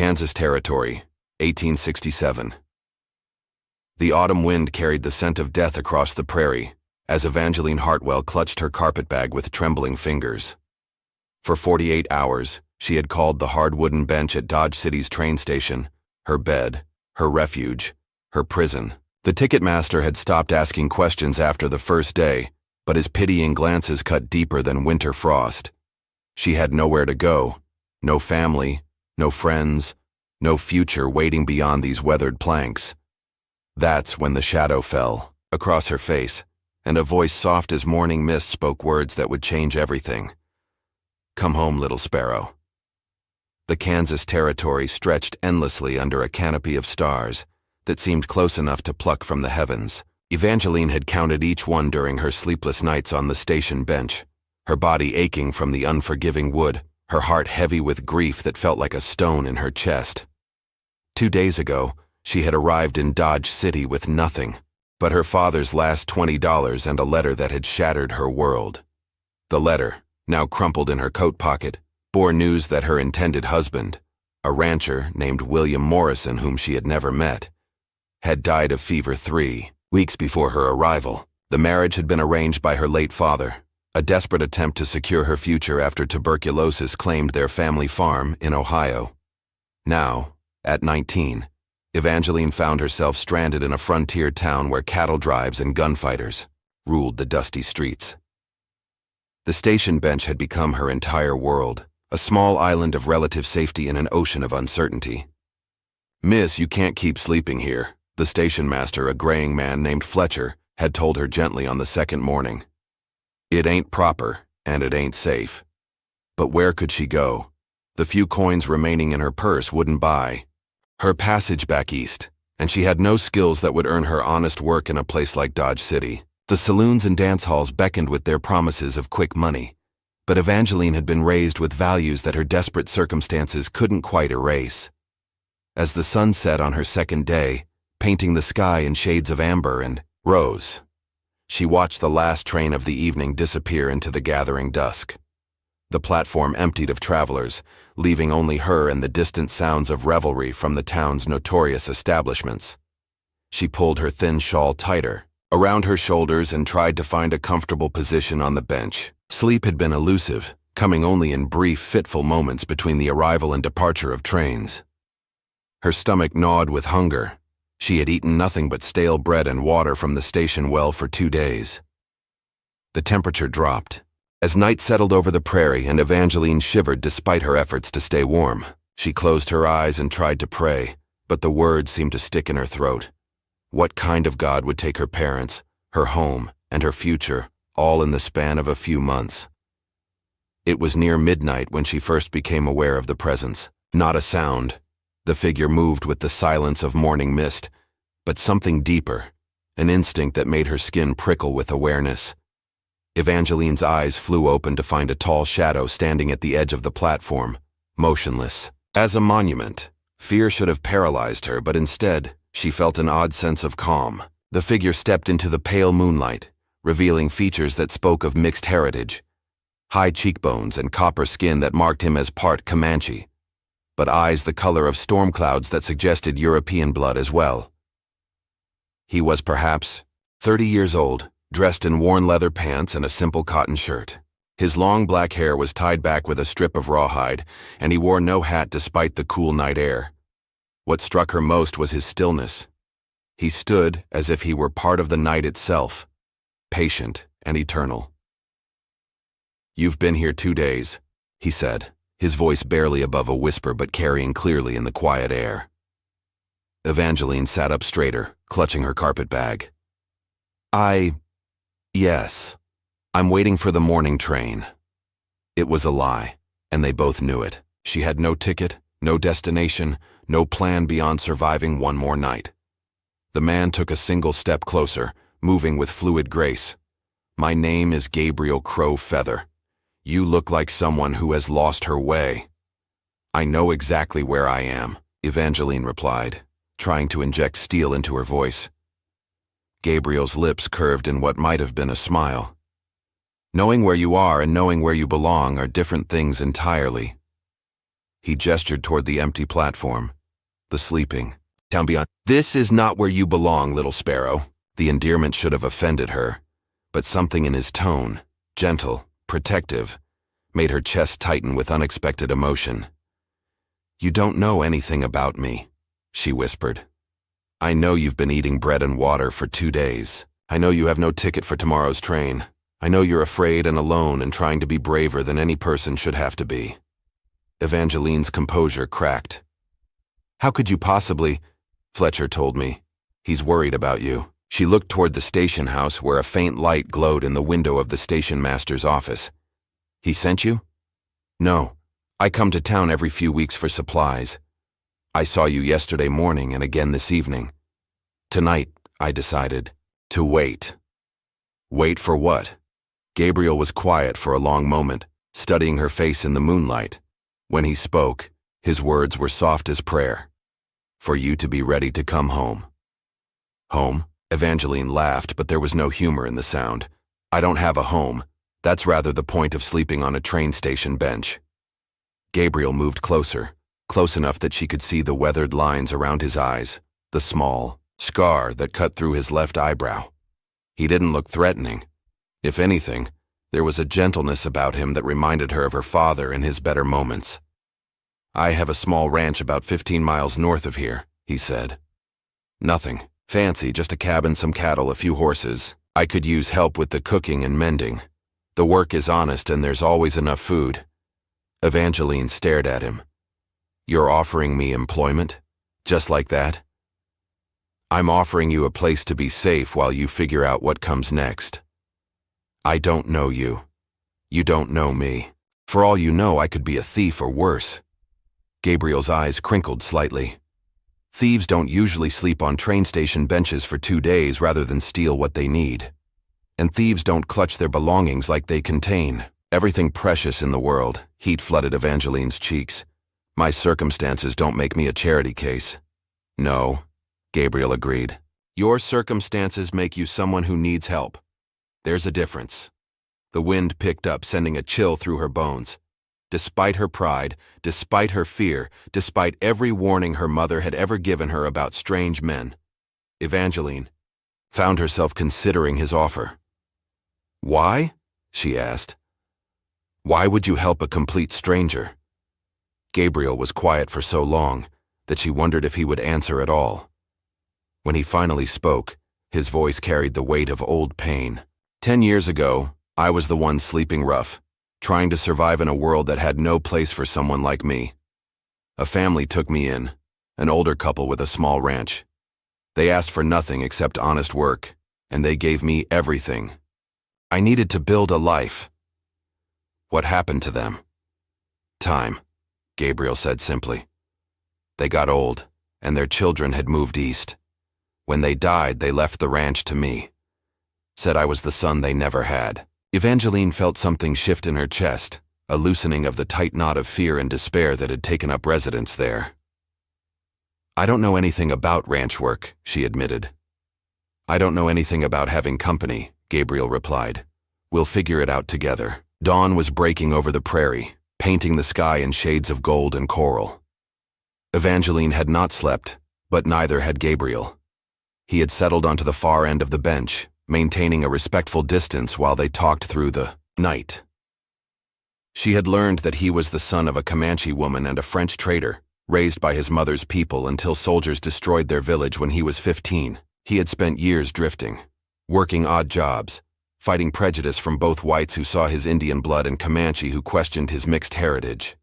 Kansas Territory, 1867. The autumn wind carried the scent of death across the prairie as Evangeline Hartwell clutched her carpetbag with trembling fingers. For 48 hours, she had called the hard wooden bench at Dodge City's train station her bed, her refuge, her prison. The ticketmaster had stopped asking questions after the first day, but his pitying glances cut deeper than winter frost. She had nowhere to go, no family, no friends, no future waiting beyond these weathered planks. That's when the shadow fell across her face, and a voice soft as morning mist spoke words that would change everything. "Come home, little sparrow." The Kansas Territory stretched endlessly under a canopy of stars that seemed close enough to pluck from the heavens. Evangeline had counted each one during her sleepless nights on the station bench, her body aching from the unforgiving wood, her heart heavy with grief that felt like a stone in her chest. 2 days ago, she had arrived in Dodge City with nothing but her father's last $20 and a letter that had shattered her world. The letter, now crumpled in her coat pocket, bore news that her intended husband, a rancher named William Morrison whom she had never met, had died of fever 3 weeks before her arrival. The marriage had been arranged by her late father, a desperate attempt to secure her future after tuberculosis claimed their family farm in Ohio. Now, at 19, Evangeline found herself stranded in a frontier town where cattle drives and gunfighters ruled the dusty streets. The station bench had become her entire world, a small island of relative safety in an ocean of uncertainty. "Miss, you can't keep sleeping here," the station master, a graying man named Fletcher, had told her gently on the second morning. It ain't proper, and it ain't safe. But where could she go? The few coins remaining in her purse wouldn't buy her passage back east, and she had no skills that would earn her honest work in a place like Dodge City. The saloons and dance halls beckoned with their promises of quick money, but Evangeline had been raised with values that her desperate circumstances couldn't quite erase. As the sun set on her second day, painting the sky in shades of amber and rose, she watched the last train of the evening disappear into the gathering dusk. The platform emptied of travelers, leaving only her and the distant sounds of revelry from the town's notorious establishments. She pulled her thin shawl tighter around her shoulders and tried to find a comfortable position on the bench. Sleep had been elusive, coming only in brief, fitful moments between the arrival and departure of trains. Her stomach gnawed with hunger. She had eaten nothing but stale bread and water from the station well for 2 days. The temperature dropped as night settled over the prairie, and Evangeline shivered despite her efforts to stay warm. She closed her eyes and tried to pray, but the words seemed to stick in her throat. What kind of God would take her parents, her home, and her future, all in the span of a few months? It was near midnight when she first became aware of the presence. Not a sound. The figure moved with the silence of morning mist, but something deeper, an instinct that made her skin prickle with awareness. Evangeline's eyes flew open to find a tall shadow standing at the edge of the platform, motionless. As a monument, fear should have paralyzed her, but instead, she felt an odd sense of calm. The figure stepped into the pale moonlight, revealing features that spoke of mixed heritage, high cheekbones and copper skin that marked him as part Comanche, but eyes the color of storm clouds that suggested European blood as well. He was perhaps 30 years old, dressed in worn leather pants and a simple cotton shirt. His long black hair was tied back with a strip of rawhide, and he wore no hat despite the cool night air. What struck her most was his stillness. He stood as if he were part of the night itself, patient and eternal. "You've been here 2 days," he said, his voice barely above a whisper but carrying clearly in the quiet air. Evangeline sat up straighter, clutching her carpetbag. Yes. I'm waiting for the morning train." It was a lie, and they both knew it. She had no ticket, no destination, no plan beyond surviving one more night. The man took a single step closer, moving with fluid grace. "My name is Gabriel Crow Feather. You look like someone who has lost her way." "I know exactly where I am," Evangeline replied, trying to inject steel into her voice. Gabriel's lips curved in what might have been a smile. "Knowing where you are and knowing where you belong are different things entirely." He gestured toward the empty platform. The sleeping town beyond. This is not where you belong, little sparrow. The endearment should have offended her, but something in his tone, gentle, protective, made her chest tighten with unexpected emotion. You don't know anything about me, she whispered. I know you've been eating bread and water for 2 days. I know you have no ticket for tomorrow's train. I know you're afraid and alone and trying to be braver than any person should have to be. Evangeline's composure cracked. How could you possibly? Fletcher told me. He's worried about you. She looked toward the station house where a faint light glowed in the window of the station master's office. He sent you? No. I come to town every few weeks for supplies. I saw you yesterday morning and again this evening. Tonight, I decided to wait. Wait for what? Gabriel was quiet for a long moment, studying her face in the moonlight. When he spoke, his words were soft as prayer. For you to be ready to come home. Home? Evangeline laughed, but there was no humor in the sound. I don't have a home. That's rather the point of sleeping on a train station bench. Gabriel moved closer, close enough that she could see the weathered lines around his eyes, the small scar that cut through his left eyebrow. He didn't look threatening. If anything, there was a gentleness about him that reminded her of her father in his better moments. I have a small ranch about 15 miles north of here, he said. Nothing fancy, just a cabin, some cattle, a few horses. I could use help with the cooking and mending. The work is honest and there's always enough food. Evangeline stared at him. You're offering me employment? Just like that? I'm offering you a place to be safe while you figure out what comes next. I don't know you. You don't know me. For all you know, I could be a thief or worse. Gabriel's eyes crinkled slightly. Thieves don't usually sleep on train station benches for 2 days rather than steal what they need. And thieves don't clutch their belongings like they contain everything precious in the world. Heat flooded Evangeline's cheeks. My circumstances don't make me a charity case. No, Gabriel agreed. Your circumstances make you someone who needs help. There's a difference. The wind picked up, sending a chill through her bones. Despite her pride, despite her fear, despite every warning her mother had ever given her about strange men, Evangeline found herself considering his offer. Why? She asked. Why would you help a complete stranger? Gabriel was quiet for so long that she wondered if he would answer at all. When he finally spoke, his voice carried the weight of old pain. 10 years ago, I was the one sleeping rough, trying to survive in a world that had no place for someone like me. A family took me in, an older couple with a small ranch. They asked for nothing except honest work, and they gave me everything. I needed to build a life. What happened to them? Time, Gabriel said simply. They got old, and their children had moved east. When they died, they left the ranch to me. Said I was the son they never had. Evangeline felt something shift in her chest, a loosening of the tight knot of fear and despair that had taken up residence there. I don't know anything about ranch work, she admitted. I don't know anything about having company, Gabriel replied. We'll figure it out together. Dawn was breaking over the prairie, painting the sky in shades of gold and coral. Evangeline had not slept, but neither had Gabriel. He had settled onto the far end of the bench, maintaining a respectful distance while they talked through the night. She had learned that he was the son of a Comanche woman and a French trader, raised by his mother's people until soldiers destroyed their village when he was 15. He had spent years drifting, working odd jobs, fighting prejudice from both whites who saw his Indian blood and Comanche who questioned his mixed heritage.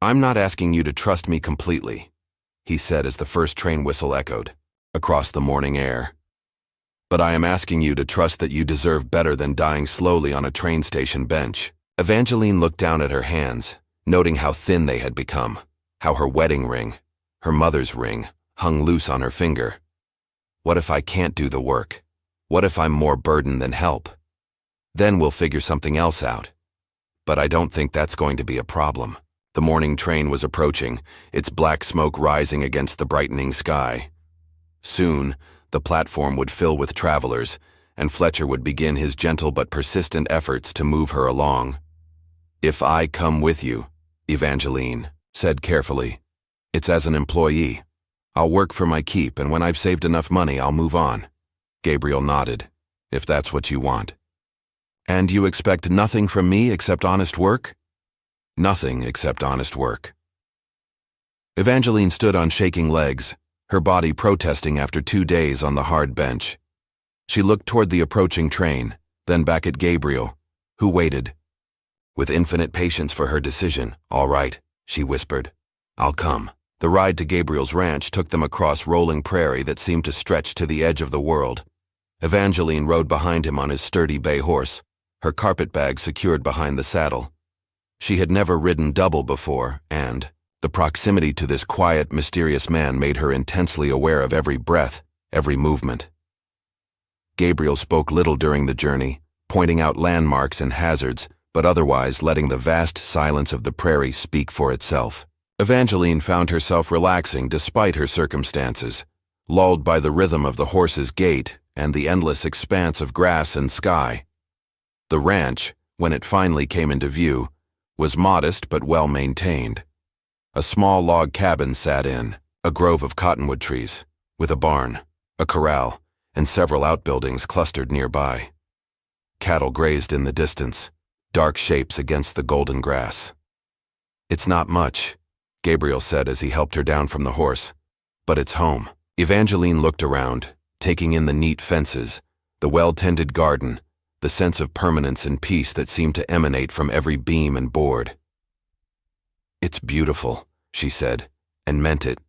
I'm not asking you to trust me completely, he said as the first train whistle echoed across the morning air. But I am asking you to trust that you deserve better than dying slowly on a train station bench. Evangeline looked down at her hands, noting how thin they had become, how her wedding ring, her mother's ring, hung loose on her finger. What if I can't do the work? What if I'm more burden than help? Then we'll figure something else out. But I don't think that's going to be a problem. The morning train was approaching, its black smoke rising against the brightening sky. Soon, the platform would fill with travelers, and Fletcher would begin his gentle but persistent efforts to move her along. If I come with you, Evangeline said carefully. It's as an employee. I'll work for my keep, and when I've saved enough money, I'll move on. Gabriel nodded. If that's what you want. And you expect nothing from me except honest work? Nothing except honest work. Evangeline stood on shaking legs, her body protesting after 2 days on the hard bench. She looked toward the approaching train, then back at Gabriel, who waited. With infinite patience for her decision, "All right," she whispered. "I'll come." The ride to Gabriel's ranch took them across rolling prairie that seemed to stretch to the edge of the world. Evangeline rode behind him on his sturdy bay horse, her carpetbag secured behind the saddle. She had never ridden double before, and the proximity to this quiet, mysterious man made her intensely aware of every breath, every movement. Gabriel spoke little during the journey, pointing out landmarks and hazards, but otherwise letting the vast silence of the prairie speak for itself. Evangeline found herself relaxing despite her circumstances, lulled by the rhythm of the horse's gait and the endless expanse of grass and sky. The ranch, when it finally came into view, was modest but well maintained. A small log cabin sat in, a grove of cottonwood trees, with a barn, a corral, and several outbuildings clustered nearby. Cattle grazed in the distance, dark shapes against the golden grass. "It's not much," Gabriel said as he helped her down from the horse, "but it's home." Evangeline looked around, taking in the neat fences, the well-tended garden, the sense of permanence and peace that seemed to emanate from every beam and board. "It's beautiful," she said, and meant it.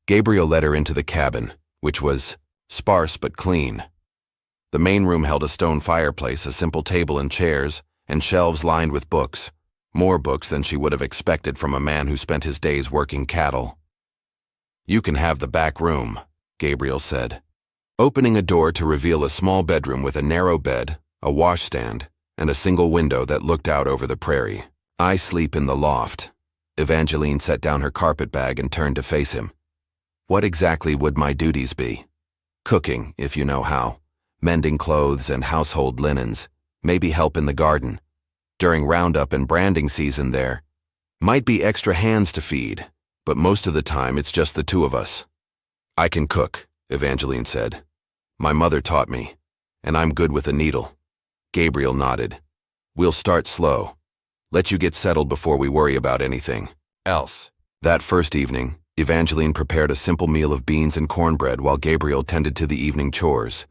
Gabriel led her into the cabin, which was sparse but clean. The main room held a stone fireplace, a simple table and chairs, and shelves lined with books. More books than she would have expected from a man who spent his days working cattle. "You can have the back room," Gabriel said, opening a door to reveal a small bedroom with a narrow bed, a washstand, and a single window that looked out over the prairie. "I sleep in the loft." Evangeline set down her carpetbag and turned to face him. "What exactly would my duties be?" "Cooking, if you know how, mending clothes and household linens, maybe help in the garden. During roundup and branding season there might be extra hands to feed, but most of the time it's just the two of us." "I can cook," Evangeline said. "My mother taught me, and I'm good with a needle." Gabriel nodded. "We'll start slow. Let you get settled before we worry about anything else." That first evening, Evangeline prepared a simple meal of beans and cornbread while Gabriel tended to the evening chores.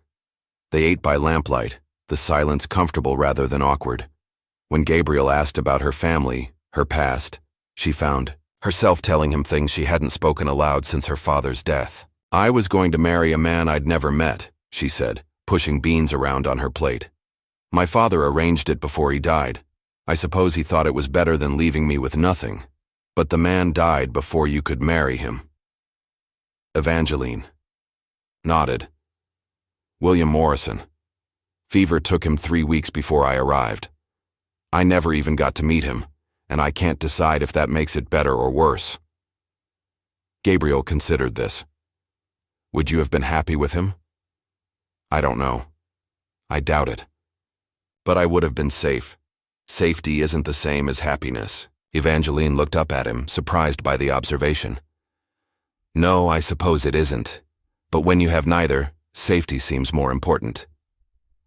They ate by lamplight, the silence comfortable rather than awkward. When Gabriel asked about her family, her past, she found herself telling him things she hadn't spoken aloud since her father's death. "I was going to marry a man I'd never met," she said, pushing beans around on her plate. "My father arranged it before he died. I suppose he thought it was better than leaving me with nothing. But the man died before you could marry him." Evangeline nodded. "William Morrison. Fever took him 3 weeks before I arrived. I never even got to meet him, and I can't decide if that makes it better or worse." Gabriel considered this. "Would you have been happy with him?" "I don't know. I doubt it. But I would have been safe. Safety isn't the same as happiness." Evangeline looked up at him, surprised by the observation. "No, I suppose it isn't. But when you have neither, safety seems more important.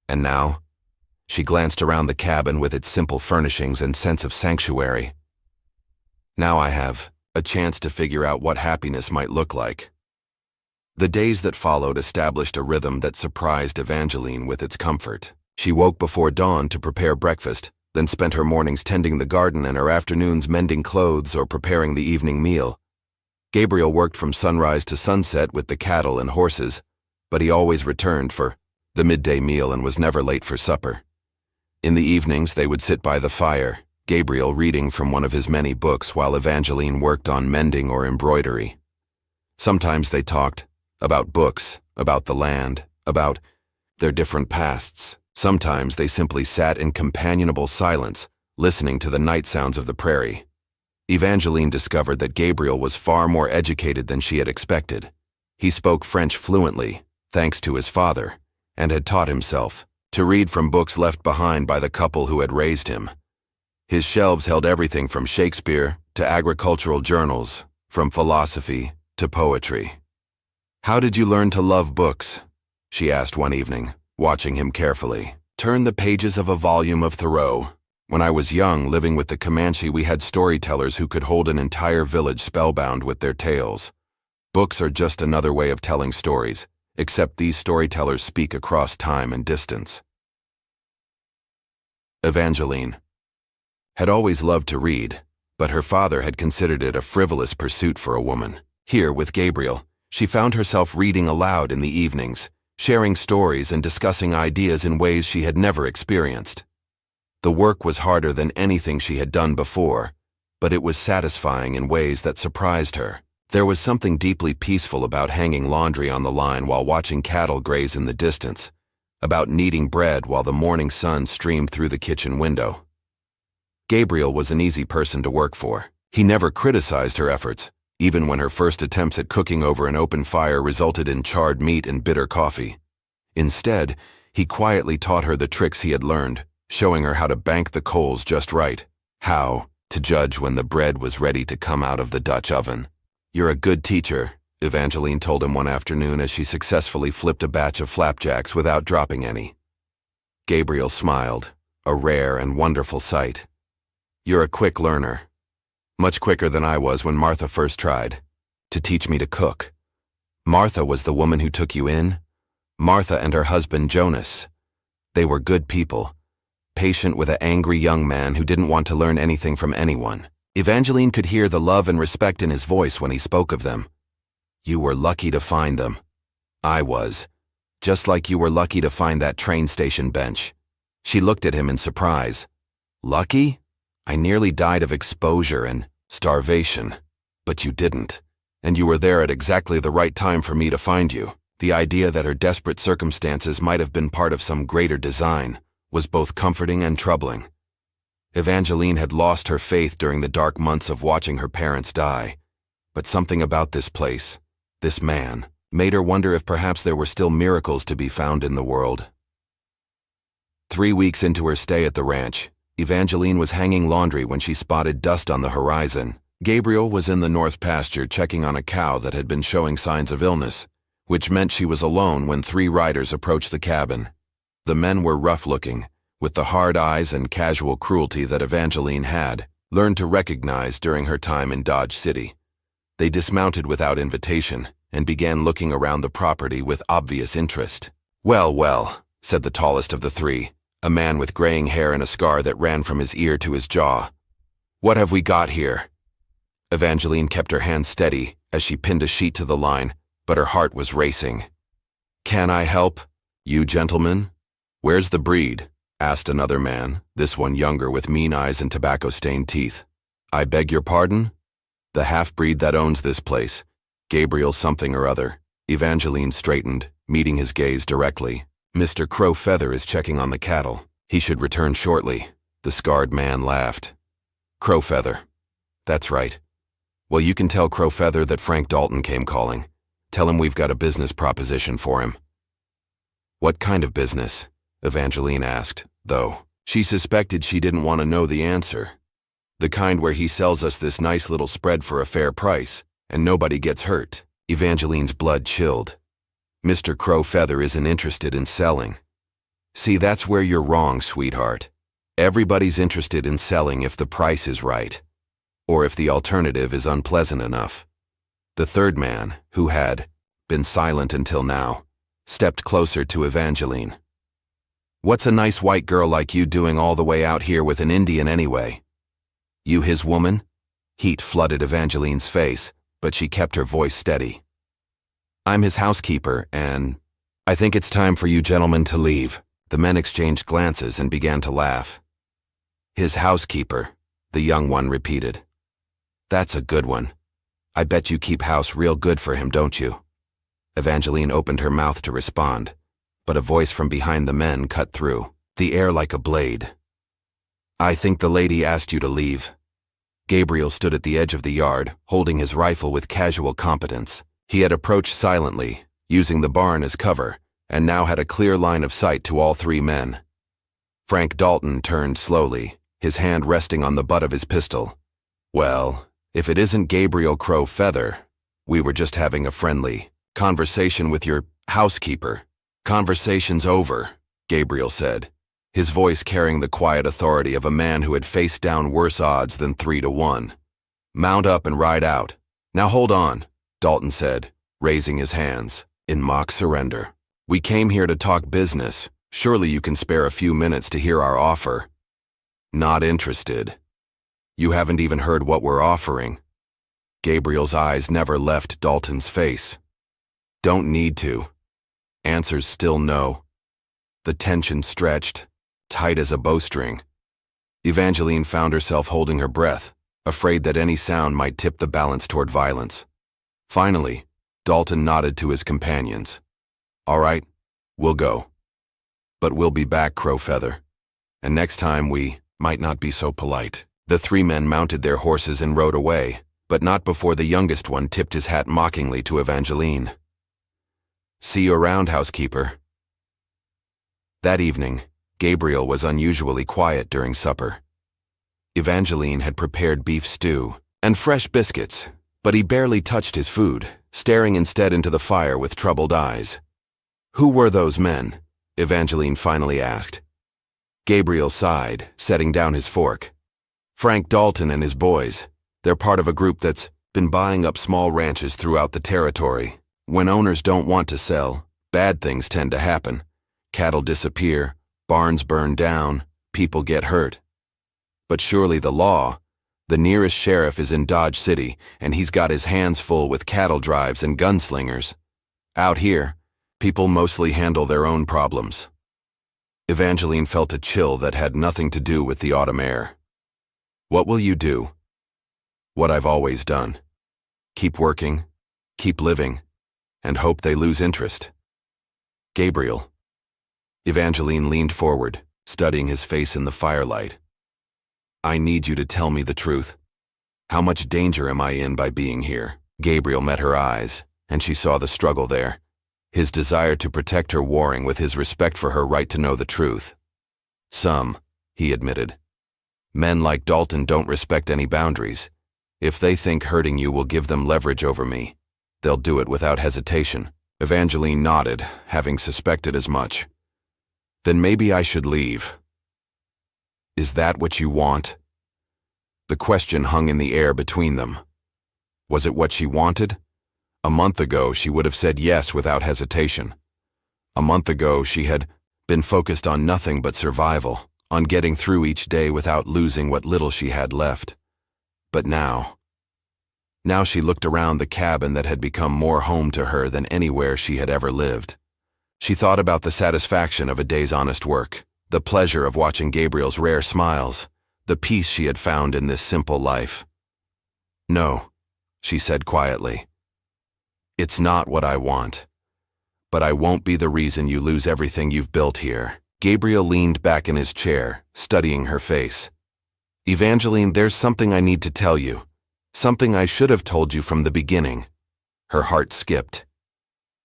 And now?" She glanced around the cabin with its simple furnishings and sense of sanctuary. "Now I have a chance to figure out what happiness might look like." The days that followed established a rhythm that surprised Evangeline with its comfort. She woke before dawn to prepare breakfast, then spent her mornings tending the garden and her afternoons mending clothes or preparing the evening meal. Gabriel worked from sunrise to sunset with the cattle and horses, but he always returned for the midday meal and was never late for supper. In the evenings, they would sit by the fire, Gabriel reading from one of his many books while Evangeline worked on mending or embroidery. Sometimes they talked about books, about the land, about their different pasts. Sometimes they simply sat in companionable silence, listening to the night sounds of the prairie. Evangeline discovered that Gabriel was far more educated than she had expected. He spoke French fluently, thanks to his father, and had taught himself to read from books left behind by the couple who had raised him. His shelves held everything from Shakespeare to agricultural journals, from philosophy to poetry. "How did you learn to love books?" she asked one evening, watching him carefully. "Turn the pages of a volume of Thoreau. When I was young, living with the Comanche, we had storytellers who could hold an entire village spellbound with their tales. Books are just another way of telling stories, except these storytellers speak across time and distance." Evangeline had always loved to read, but her father had considered it a frivolous pursuit for a woman. Here, with Gabriel, she found herself reading aloud in the evenings, sharing stories and discussing ideas in ways she had never experienced. The work was harder than anything she had done before, but it was satisfying in ways that surprised her. There was something deeply peaceful about hanging laundry on the line while watching cattle graze in the distance, about kneading bread while the morning sun streamed through the kitchen window. Gabriel was an easy person to work for. He never criticized her efforts, even when her first attempts at cooking over an open fire resulted in charred meat and bitter coffee. Instead, he quietly taught her the tricks he had learned, showing her how to bank the coals just right, how to judge when the bread was ready to come out of the Dutch oven. "You're a good teacher," Evangeline told him one afternoon as she successfully flipped a batch of flapjacks without dropping any. Gabriel smiled, a rare and wonderful sight. "You're a quick learner. Much quicker than I was when Martha first tried to teach me to cook." "Martha was the woman who took you in?" "Martha and her husband Jonas. They were good people, patient with an angry young man who didn't want to learn anything from anyone." Evangeline could hear the love and respect in his voice when he spoke of them. "You were lucky to find them." "I was. Just like you were lucky to find that train station bench." She looked at him in surprise. "Lucky? I nearly died of exposure and starvation. But you didn't. And you were there at exactly the right time for me to find you." The idea that her desperate circumstances might have been part of some greater design was both comforting and troubling. Evangeline had lost her faith during the dark months of watching her parents die, but something about this place, this man, made her wonder if perhaps there were still miracles to be found in the world. 3 weeks into her stay at the ranch, Evangeline was hanging laundry when she spotted dust on the horizon. Gabriel was in the north pasture checking on a cow that had been showing signs of illness, which meant she was alone when 3 riders approached the cabin. The men were rough-looking, with the hard eyes and casual cruelty that Evangeline had learned to recognize during her time in Dodge City. They dismounted without invitation and began looking around the property with obvious interest. "Well, well," said the tallest of the 3, a man with graying hair and a scar that ran from his ear to his jaw. "What have we got here?" Evangeline kept her hand steady as she pinned a sheet to the line, but her heart was racing. "Can I help? You gentlemen?" "Where's the breed?" asked another man, this one younger with mean eyes and tobacco-stained teeth. "I beg your pardon?" "The half-breed that owns this place. Gabriel something or other." Evangeline straightened, meeting his gaze directly. "Mr. Crow Feather is checking on the cattle. He should return shortly." The scarred man laughed. "Crow Feather. That's right. Well, you can tell Crow Feather that Frank Dalton came calling. Tell him we've got a business proposition for him." "What kind of business?" Evangeline asked, though she suspected she didn't want to know the answer. "The kind where he sells us this nice little spread for a fair price, and nobody gets hurt." Evangeline's blood chilled. "Mr. Crow Feather isn't interested in selling." "See, that's where you're wrong, sweetheart. Everybody's interested in selling if the price is right, or if the alternative is unpleasant enough." The third man, who had been silent until now, stepped closer to Evangeline. "What's a nice white girl like you doing all the way out here with an Indian anyway?" "You his woman?" Heat flooded Evangeline's face, but she kept her voice steady. "I'm his housekeeper, and I think it's time for you gentlemen to leave." The men exchanged glances and began to laugh. "His housekeeper," the young one repeated. "That's a good one. I bet you keep house real good for him, don't you?" Evangeline opened her mouth to respond, but a voice from behind the men cut through, the air like a blade. "I think the lady asked you to leave." Gabriel stood at the edge of the yard, holding his rifle with casual competence. He had approached silently, using the barn as cover, and now had a clear line of sight to all 3 men. Frank Dalton turned slowly, his hand resting on the butt of his pistol. "Well, if it isn't Gabriel Crow Feather, we were just having a friendly conversation with your housekeeper." "Conversation's over," Gabriel said, his voice carrying the quiet authority of a man who had faced down worse odds than 3-1. "Mount up and ride out." "Now hold on," Dalton said, raising his hands in mock surrender. "We came here to talk business. Surely you can spare a few minutes to hear our offer." "Not interested. You haven't even heard what we're offering." Gabriel's eyes never left Dalton's face. "Don't need to." Answers still no. The tension stretched, tight as a bowstring. Evangeline found herself holding her breath, afraid that any sound might tip the balance toward violence. Finally, Dalton nodded to his companions. "All right, we'll go. But we'll be back, Crow Feather. And next time we might not be so polite." The three men mounted their horses and rode away, but not before the youngest one tipped his hat mockingly to Evangeline. "See you around, housekeeper." That evening, Gabriel was unusually quiet during supper. Evangeline had prepared beef stew and fresh biscuits, but he barely touched his food, staring instead into the fire with troubled eyes. "Who were those men?" Evangeline finally asked. Gabriel sighed, setting down his fork. "Frank Dalton and his boys. They're part of a group that's been buying up small ranches throughout the territory. When owners don't want to sell, bad things tend to happen. Cattle disappear, barns burn down, people get hurt. But surely the nearest sheriff is in Dodge City, and he's got his hands full with cattle drives and gunslingers. Out here, people mostly handle their own problems." Evangeline felt a chill that had nothing to do with the autumn air. "What will you do?" "What I've always done. Keep working, keep living, and hope they lose interest." "Gabriel." Evangeline leaned forward, studying his face in the firelight. "I need you to tell me the truth. How much danger am I in by being here?" Gabriel met her eyes, and she saw the struggle there, his desire to protect her warring with his respect for her right to know the truth. "Some," he admitted. "Men like Dalton don't respect any boundaries. If they think hurting you will give them leverage over me, they'll do it without hesitation." Evangeline nodded, having suspected as much. "Then maybe I should leave." "Is that what you want?" The question hung in the air between them. Was it what she wanted? A month ago, she would have said yes without hesitation. A month ago, she had been focused on nothing but survival, on getting through each day without losing what little she had left. But now she looked around the cabin that had become more home to her than anywhere she had ever lived. She thought about the satisfaction of a day's honest work, the pleasure of watching Gabriel's rare smiles, the peace she had found in this simple life. "No," she said quietly. "It's not what I want. But I won't be the reason you lose everything you've built here." Gabriel leaned back in his chair, studying her face. "Evangeline, there's something I need to tell you. Something I should have told you from the beginning." Her heart skipped.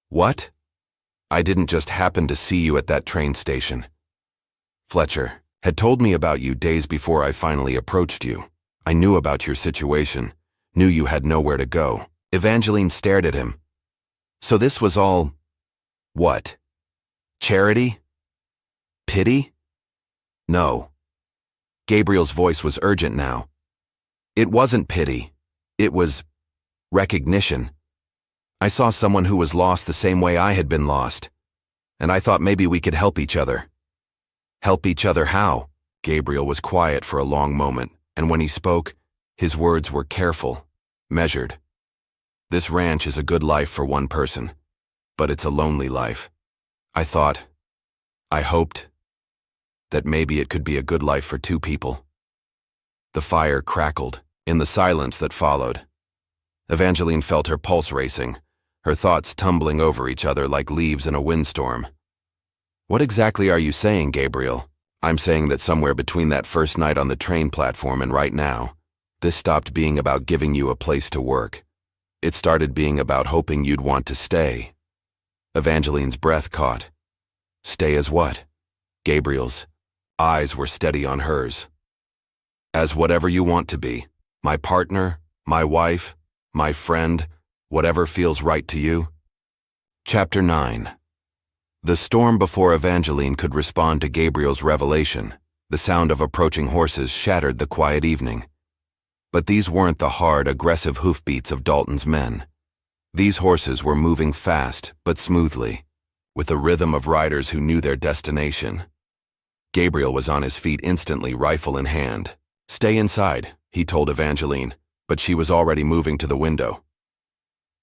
"What?" "I didn't just happen to see you at that train station. Fletcher had told me about you days before I finally approached you. I knew about your situation, knew you had nowhere to go." Evangeline stared at him. "So this was all, what? Charity? Pity?" "No." Gabriel's voice was urgent now. "It wasn't pity. It was recognition. I saw someone who was lost the same way I had been lost, and I thought maybe we could help each other." "Help each other how?" Gabriel was quiet for a long moment, and when he spoke, his words were careful, measured. "This ranch is a good life for one person, but it's a lonely life. I hoped, that maybe it could be a good life for two people." The fire crackled in the silence that followed. Evangeline felt her pulse racing, her thoughts tumbling over each other like leaves in a windstorm. "What exactly are you saying, Gabriel?" "I'm saying that somewhere between that first night on the train platform and right now, this stopped being about giving you a place to work. It started being about hoping you'd want to stay." Evangeline's breath caught. "Stay as what?" Gabriel's eyes were steady on hers. As whatever you want to be. My partner, my wife, my friend, whatever feels right to you. Chapter 9. The storm before Evangeline could respond to Gabriel's revelation. The sound of approaching horses shattered the quiet evening. But these weren't the hard, aggressive hoofbeats of Dalton's men. These horses were moving fast, but smoothly, with the rhythm of riders who knew their destination. Gabriel was on his feet instantly, rifle in hand. "Stay inside," he told Evangeline, but she was already moving to the window.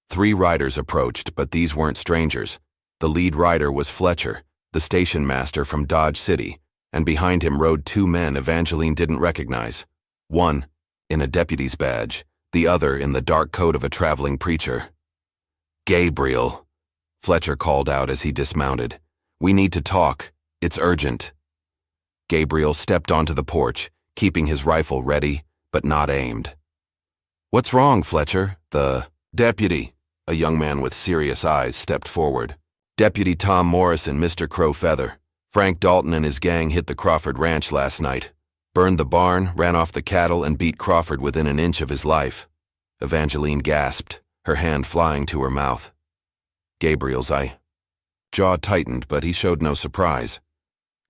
3 riders approached, but these weren't strangers. The lead rider was Fletcher, the station master from Dodge City, and behind him rode 2 men Evangeline didn't recognize. One in a deputy's badge, the other in the dark coat of a traveling preacher. "Gabriel," Fletcher called out as he dismounted. "We need to talk. It's urgent." Gabriel stepped onto the porch, keeping his rifle ready, but not aimed. "What's wrong, Fletcher?" The deputy, a young man with serious eyes, stepped forward. "Deputy Tom Morris and Mr. Crow Feather. Frank Dalton and his gang hit the Crawford Ranch last night. Burned the barn, ran off the cattle, and beat Crawford within an inch of his life." Evangeline gasped, her hand flying to her mouth. Gabriel's jaw tightened, but he showed no surprise.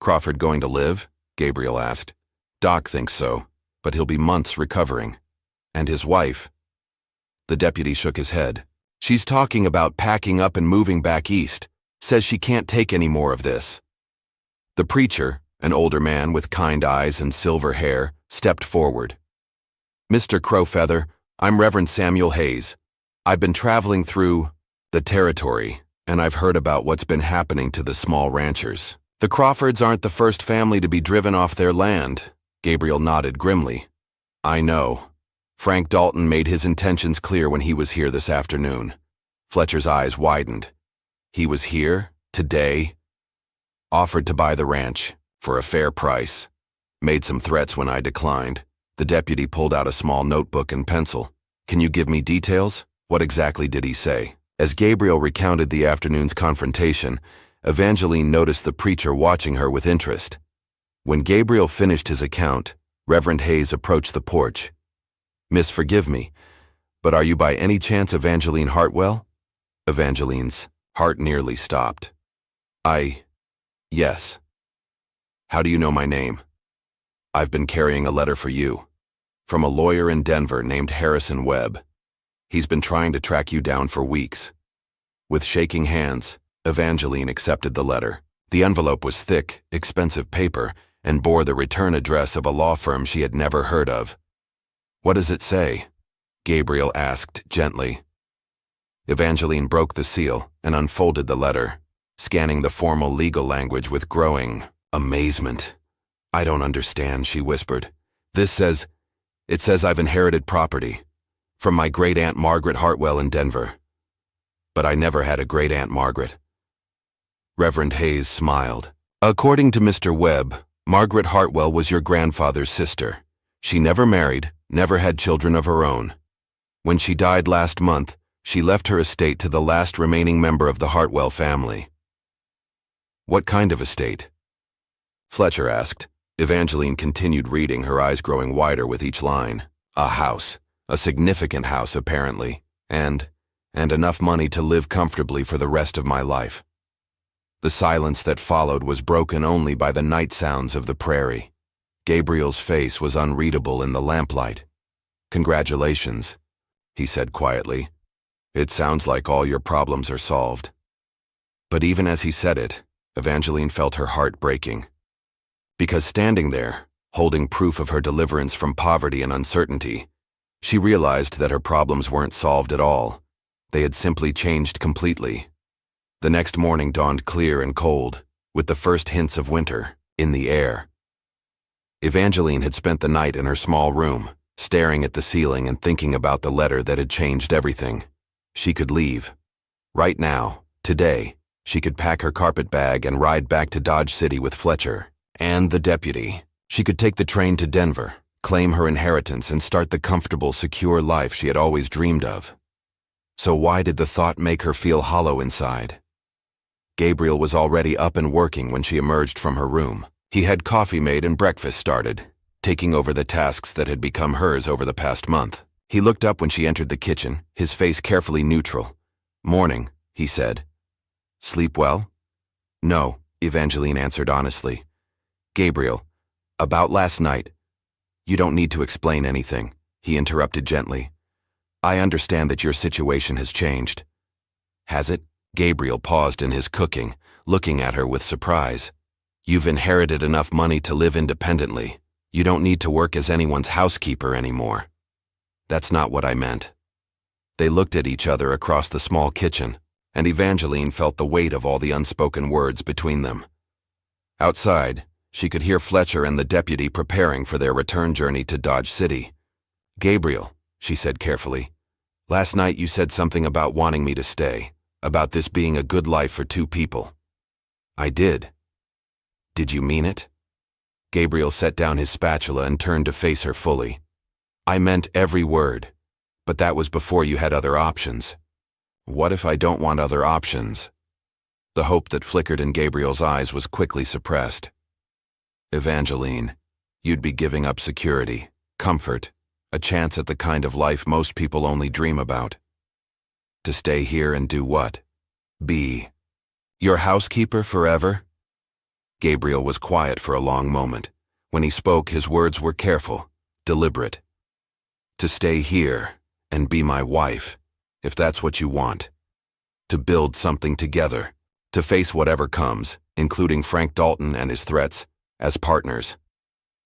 "Crawford going to live?" Gabriel asked. "Doc thinks so, but he'll be months recovering. And his wife?" The deputy shook his head. "She's talking about packing up and moving back east. Says she can't take any more of this." The preacher, an older man with kind eyes and silver hair, stepped forward. "Mr. Crow Feather, I'm Reverend Samuel Hayes. I've been traveling through the territory, and I've heard about what's been happening to the small ranchers. The Crawfords aren't the first family to be driven off their land." Gabriel nodded grimly. "I know. Frank Dalton made his intentions clear when he was here this afternoon." Fletcher's eyes widened. "He was here? Today?" "Offered to buy the ranch, for a fair price. Made some threats when I declined." The deputy pulled out a small notebook and pencil. "Can you give me details? What exactly did he say?" As Gabriel recounted the afternoon's confrontation, Evangeline noticed the preacher watching her with interest. When Gabriel finished his account, Reverend Hayes approached the porch. "Miss, forgive me, but are you by any chance Evangeline Hartwell?" Evangeline's heart nearly stopped. Yes. "How do you know my name?" "I've been carrying a letter for you. From a lawyer in Denver named Harrison Webb. He's been trying to track you down for weeks." With shaking hands, Evangeline accepted the letter. The envelope was thick, expensive paper, and bore the return address of a law firm she had never heard of. "What does it say?" Gabriel asked gently. Evangeline broke the seal and unfolded the letter, scanning the formal legal language with growing amazement. "I don't understand," she whispered. It says I've inherited property from my great-aunt Margaret Hartwell in Denver. But I never had a great-aunt Margaret." Reverend Hayes smiled. "According to Mr. Webb, Margaret Hartwell was your grandfather's sister. She never married, never had children of her own. When she died last month, she left her estate to the last remaining member of the Hartwell family." "What kind of estate?" Fletcher asked. Evangeline continued reading, her eyes growing wider with each line. "A house. A significant house, apparently. And enough money to live comfortably for the rest of my life." The silence that followed was broken only by the night sounds of the prairie. Gabriel's face was unreadable in the lamplight. "Congratulations," he said quietly. "It sounds like all your problems are solved." But even as he said it, Evangeline felt her heart breaking. Because standing there, holding proof of her deliverance from poverty and uncertainty, she realized that her problems weren't solved at all. They had simply changed completely. The next morning dawned clear and cold, with the first hints of winter in the air. Evangeline had spent the night in her small room, staring at the ceiling and thinking about the letter that had changed everything. She could leave. Right now, today, she could pack her carpetbag and ride back to Dodge City with Fletcher and the deputy. She could take the train to Denver, claim her inheritance, and start the comfortable, secure life she had always dreamed of. So why did the thought make her feel hollow inside? Gabriel was already up and working when she emerged from her room. He had coffee made and breakfast started. taking over the tasks that had become hers over the past month. He looked up when she entered the kitchen, his face carefully neutral. "Morning," he said. "Sleep well?" "No," Evangeline answered honestly. "Gabriel, about last night." "You don't need to explain anything," he interrupted gently. "I understand that your situation has changed." "Has it?" Gabriel paused in his cooking, looking at her with surprise. "You've inherited enough money to live independently. You don't need to work as anyone's housekeeper anymore." "That's not what I meant." They looked at each other across the small kitchen, and Evangeline felt the weight of all the unspoken words between them. Outside, she could hear Fletcher and the deputy preparing for their return journey to Dodge City. "Gabriel," she said carefully, "last night you said something about wanting me to stay, about this being a good life for two people." "I did." "Did you mean it?" Gabriel set down his spatula and turned to face her fully. "I meant every word, but that was before you had other options." "What if I don't want other options?" The hope that flickered in Gabriel's eyes was quickly suppressed. "Evangeline, you'd be giving up security, comfort, a chance at the kind of life most people only dream about. To stay here and do what? Be your housekeeper forever?" Gabriel was quiet for a long moment. When he spoke, his words were careful, deliberate. "To stay here and be my wife, if that's what you want. To build something together, to face whatever comes, including Frank Dalton and his threats, as partners."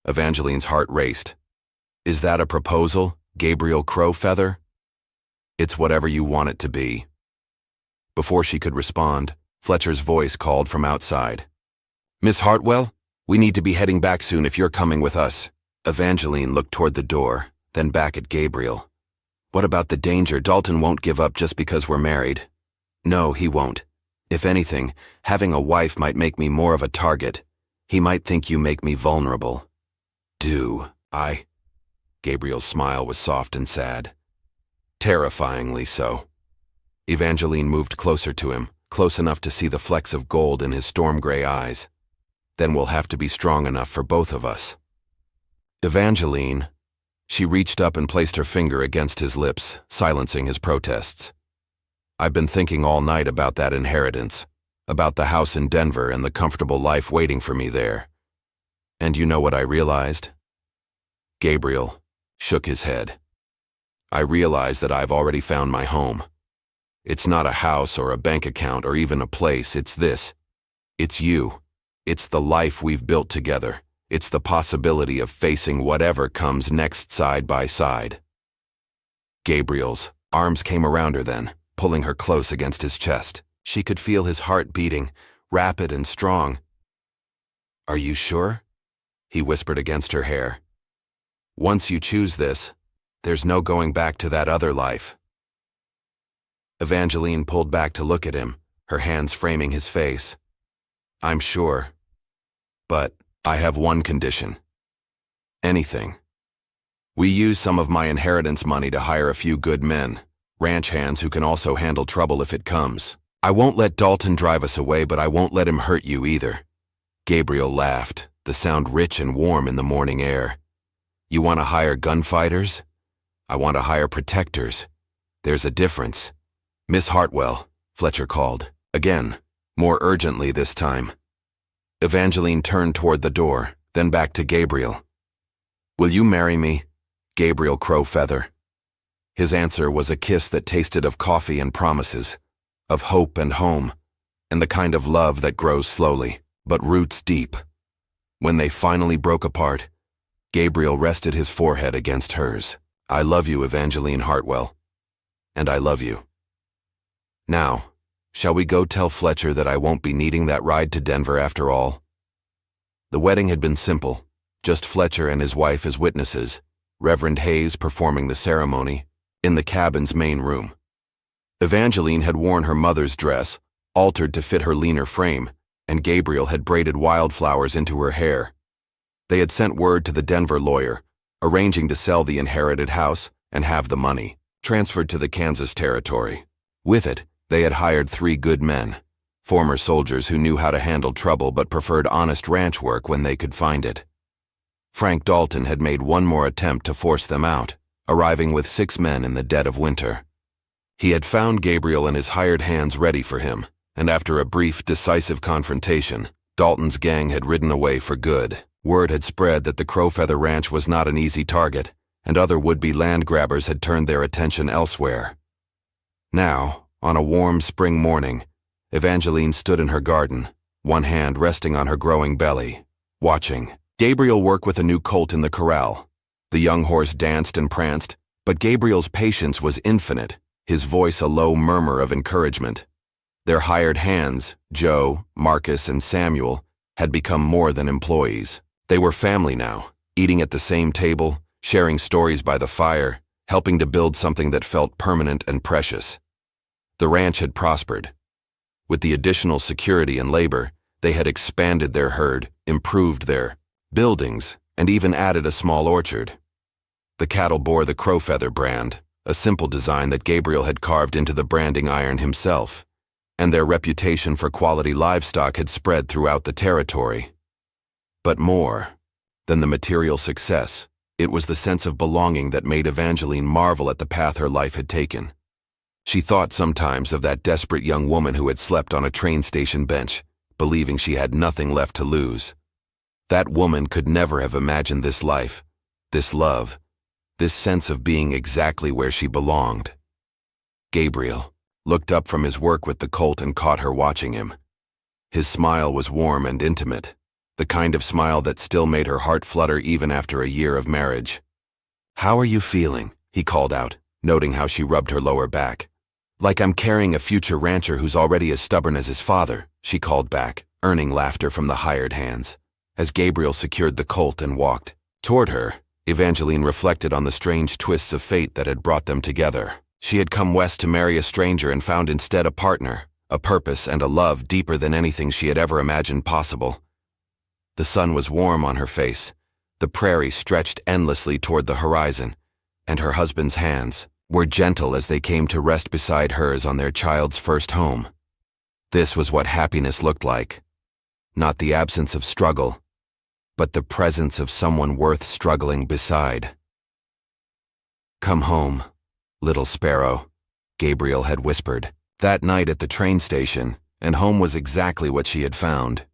Evangeline's heart raced. "Is that a proposal, Gabriel Crow Feather?" "It's whatever you want it to be." Before she could respond, Fletcher's voice called from outside. "Miss Hartwell, we need to be heading back soon if you're coming with us." Evangeline looked toward the door, then back at Gabriel. "What about the danger? Dalton won't give up just because we're married." "No, he won't. If anything, having a wife might make me more of a target. He might think you make me vulnerable." "Do I?" Gabriel's smile was soft and sad. "Terrifyingly so." Evangeline moved closer to him, close enough to see the flecks of gold in his storm-gray eyes. "Then we'll have to be strong enough for both of us." "Evangeline," she reached up and placed her finger against his lips, silencing his protests. "I've been thinking all night about that inheritance, about the house in Denver and the comfortable life waiting for me there. And you know what I realized?" Gabriel shook his head. "I realized that I've already found my home. It's not a house or a bank account or even a place, it's this. It's you. It's the life we've built together. It's the possibility of facing whatever comes next side by side." Gabriel's arms came around her then, pulling her close against his chest. She could feel his heart beating, rapid and strong. "Are you sure?" he whispered against her hair. "Once you choose this, there's no going back to that other life." Evangeline pulled back to look at him, her hands framing his face. "I'm sure. But I have one condition. Anything. We use some of my inheritance money to hire a few good men, ranch hands who can also handle trouble if it comes. I won't let Dalton drive us away, but I won't let him hurt you either." Gabriel laughed, the sound rich and warm in the morning air. "You want to hire gunfighters? I want to hire protectors. There's a difference." "Miss Hartwell," Fletcher called, again, more urgently this time. Evangeline turned toward the door, then back to Gabriel. "Will you marry me, Gabriel Crow Feather?" His answer was a kiss that tasted of coffee and promises, of hope and home, and the kind of love that grows slowly, but roots deep. When they finally broke apart, Gabriel rested his forehead against hers. "I love you, Evangeline Hartwell. And I love you. Now, shall we go tell Fletcher that I won't be needing that ride to Denver after all?" The wedding had been simple, just Fletcher and his wife as witnesses, Reverend Hayes performing the ceremony, in the cabin's main room. Evangeline had worn her mother's dress, altered to fit her leaner frame, and Gabriel had braided wildflowers into her hair. They had sent word to the Denver lawyer, arranging to sell the inherited house and have the money transferred to the Kansas territory. With it, they had hired 3 good men, former soldiers who knew how to handle trouble but preferred honest ranch work when they could find it. Frank Dalton had made one more attempt to force them out, arriving with 6 men in the dead of winter. He had found Gabriel and his hired hands ready for him, and after a brief, decisive confrontation, Dalton's gang had ridden away for good. Word had spread that the Crow Feather Ranch was not an easy target, and other would-be land grabbers had turned their attention elsewhere. Now, on a warm spring morning, Evangeline stood in her garden, one hand resting on her growing belly, watching Gabriel work with a new colt in the corral. The young horse danced and pranced, but Gabriel's patience was infinite, his voice a low murmur of encouragement. Their hired hands, Joe, Marcus, and Samuel, had become more than employees. They were family now, eating at the same table, sharing stories by the fire, helping to build something that felt permanent and precious. The ranch had prospered. With the additional security and labor, they had expanded their herd, improved their buildings, and even added a small orchard. The cattle bore the Crow Feather brand, a simple design that Gabriel had carved into the branding iron himself, and their reputation for quality livestock had spread throughout the territory. But more than the material success, it was the sense of belonging that made Evangeline marvel at the path her life had taken. She thought sometimes of that desperate young woman who had slept on a train station bench, believing she had nothing left to lose. That woman could never have imagined this life, this love, this sense of being exactly where she belonged. Gabriel looked up from his work with the colt and caught her watching him. His smile was warm and intimate, the kind of smile that still made her heart flutter even after a year of marriage. "How are you feeling?" he called out, noting how she rubbed her lower back. "Like I'm carrying a future rancher who's already as stubborn as his father," she called back, earning laughter from the hired hands. As Gabriel secured the colt and walked toward her, Evangeline reflected on the strange twists of fate that had brought them together. She had come west to marry a stranger and found instead a partner, a purpose, and a love deeper than anything she had ever imagined possible. The sun was warm on her face, the prairie stretched endlessly toward the horizon, and her husband's hands were gentle as they came to rest beside hers on their child's first home. This was what happiness looked like. Not the absence of struggle, but the presence of someone worth struggling beside. "Come home, little sparrow," Gabriel had whispered that night at the train station, and home was exactly what she had found.